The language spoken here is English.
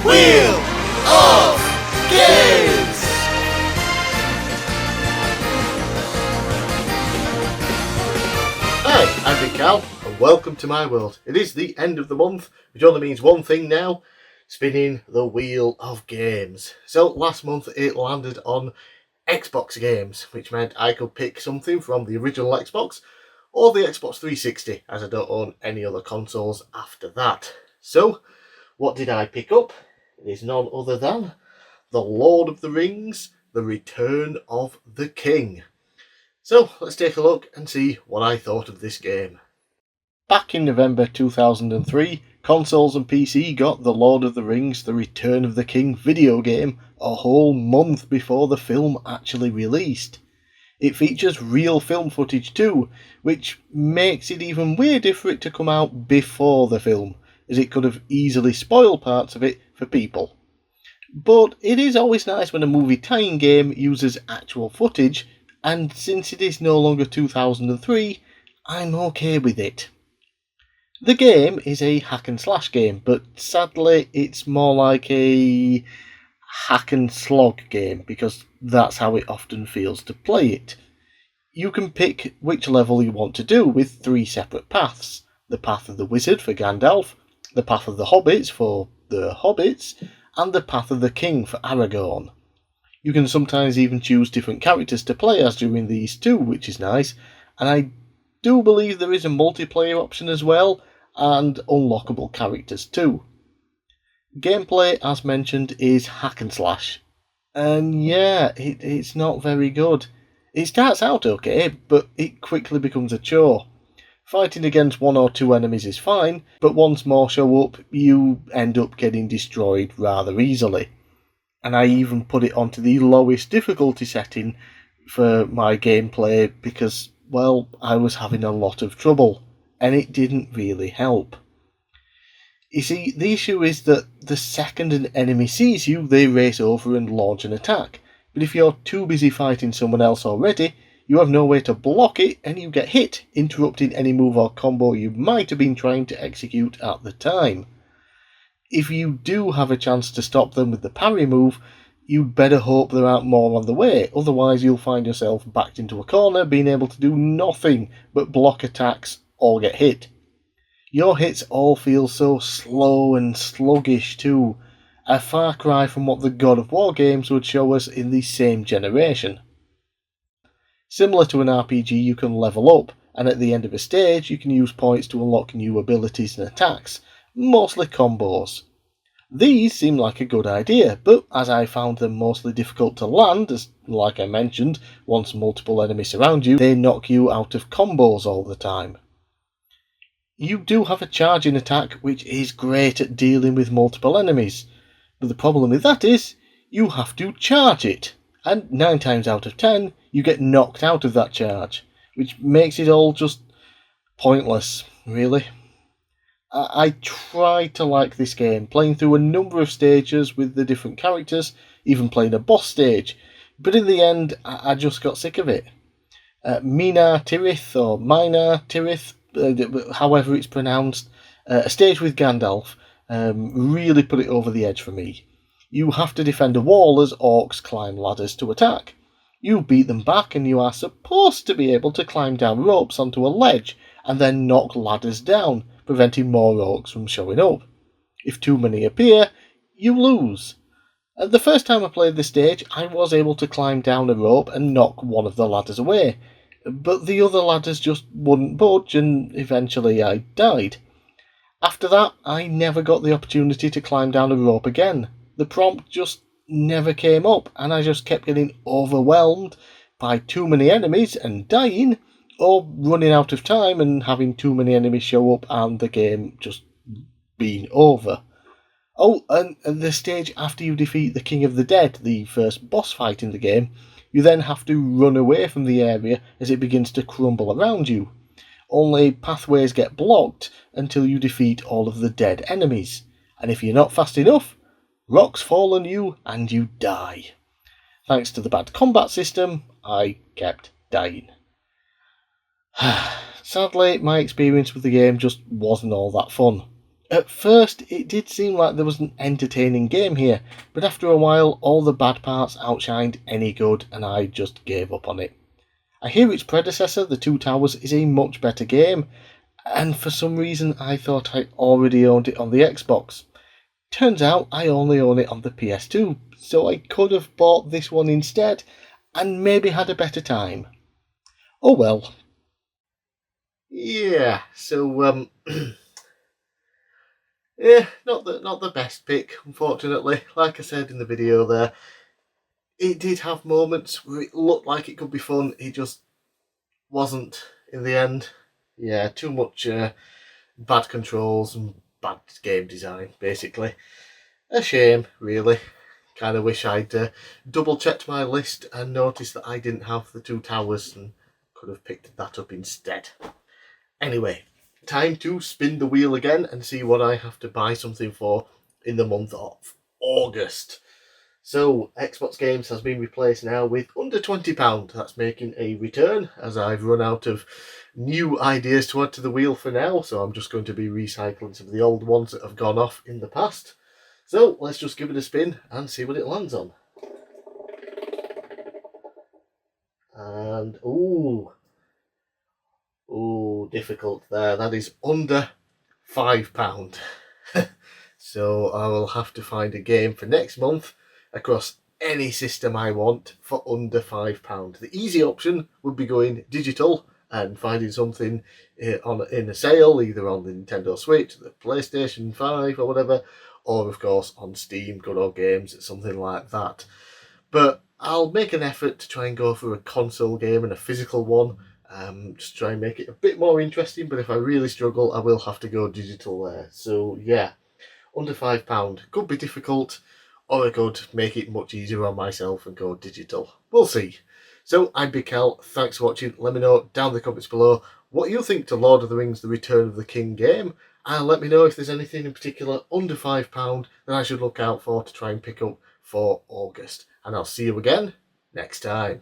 Wheel of Games! Hi, I'm bigcal, and welcome to my world. It is the end of the month, which only means one thing now: spinning the Wheel of Games. So last month it landed on Xbox games, which meant I could pick something from the original Xbox or the Xbox 360, as I don't own any other consoles after that. So, what did I pick up? It is none other than The Lord of the Rings, The Return of the King. So, let's take a look and see what I thought of this game. Back in November 2003, consoles and PC got The Lord of the Rings, The Return of the King video game a whole month before the film actually released. It features real film footage too, which makes it even weirder for it to come out before the film, as it could have easily spoiled parts of it for people. But it is always nice when a movie tie-in game uses actual footage, and since it is no longer 2003, I'm okay with it. The game is a hack and slash game, but sadly it's more like a hack and slog game, because that's how it often feels to play it. You can pick which level you want to do with 3 separate paths: the path of the wizard for Gandalf, the path of the hobbits for the hobbits, and the path of the king for Aragorn. You can sometimes even choose different characters to play as during these too, which is nice, and I do believe there is a multiplayer option as well, and unlockable characters too. Gameplay, as mentioned, is hack and slash, and yeah, it's not very good. It starts out okay, but it quickly becomes a chore. Fighting against 1 or 2 enemies is fine, but once more show up, you end up getting destroyed rather easily. And I even put it onto the lowest difficulty setting for my gameplay because, well, I was having a lot of trouble, and it didn't really help. You see, the issue is that the second an enemy sees you, they race over and launch an attack. But if you're too busy fighting someone else already, you have no way to block it and you get hit, interrupting any move or combo you might have been trying to execute at the time. If you do have a chance to stop them with the parry move, you'd better hope there aren't more on the way, otherwise you'll find yourself backed into a corner, being able to do nothing but block attacks or get hit. Your hits all feel so slow and sluggish too, a far cry from what the God of War games would show us in the same generation. Similar to an RPG, you can level up, and at the end of a stage you can use points to unlock new abilities and attacks, mostly combos. These seem like a good idea, but as I found them mostly difficult to land, as like I mentioned, once multiple enemies surround you, they knock you out of combos all the time. You do have a charging attack, which is great at dealing with multiple enemies, but the problem with that is, you have to charge it, and 9 times out of 10, you get knocked out of that charge, which makes it all just pointless, really. I tried to like this game, playing through a number of stages with the different characters, even playing a boss stage, but in the end, I just got sick of it. Minar Tirith, or Minar Tirith, however it's pronounced, a stage with Gandalf, really put it over the edge for me. You have to defend a wall as orcs climb ladders to attack. You beat them back and you are supposed to be able to climb down ropes onto a ledge and then knock ladders down, preventing more orcs from showing up. If too many appear, you lose. The first time I played this stage, I was able to climb down a rope and knock one of the ladders away, but the other ladders just wouldn't budge and eventually I died. After that, I never got the opportunity to climb down a rope again. The prompt just never came up, and I just kept getting overwhelmed by too many enemies and dying, or running out of time and having too many enemies show up and the game just being over. Oh, and the stage after you defeat the King of the Dead, the first boss fight in the game, you then have to run away from the area as it begins to crumble around you. Only pathways get blocked until you defeat all of the dead enemies, and if you're not fast enough, rocks fall on you and you die. Thanks to the bad combat system, I kept dying. Sadly, my experience with the game just wasn't all that fun. At first, it did seem like there was an entertaining game here, but after a while, all the bad parts outshined any good, and I just gave up on it. I hear its predecessor, The Two Towers, is a much better game, and for some reason I thought I already owned it on the Xbox. Turns out I only own it on the PS2, so I could have bought this one instead, and maybe had a better time. Oh well. Yeah, so yeah, not the best pick, unfortunately. Like I said in the video there, it did have moments where it looked like it could be fun. It just wasn't in the end. Yeah, too much bad controls and bad game design, basically. A shame, really. Kind of wish I'd double checked my list and noticed that I didn't have The Two Towers and could have picked that up instead. Anyway, time to spin the wheel again and see what I have to buy something for in the month of August. So, Xbox Games has been replaced now with under £20. That's making a return, as I've run out of new ideas to add to the wheel for now, so I'm just going to be recycling some of the old ones that have gone off in the past. So, let's just give it a spin and see what it lands on. And, ooh, difficult there. That is under £5. So, I will have to find a game for next month across any system I want for under £5. The easy option would be going digital and finding something in a sale, either on the Nintendo Switch, the PlayStation 5 or whatever, or of course on Steam, Good Old Games, something like that. But I'll make an effort to try and go for a console game and a physical one, just try and make it a bit more interesting, but if I really struggle I will have to go digital there. So yeah, under £5 could be difficult, or I could make it much easier on myself and go digital. We'll see. So, I'm bigcal, thanks for watching. Let me know down in the comments below what you think to Lord of the Rings The Return of the King game, and let me know if there's anything in particular under £5 that I should look out for to try and pick up for August. And I'll see you again next time.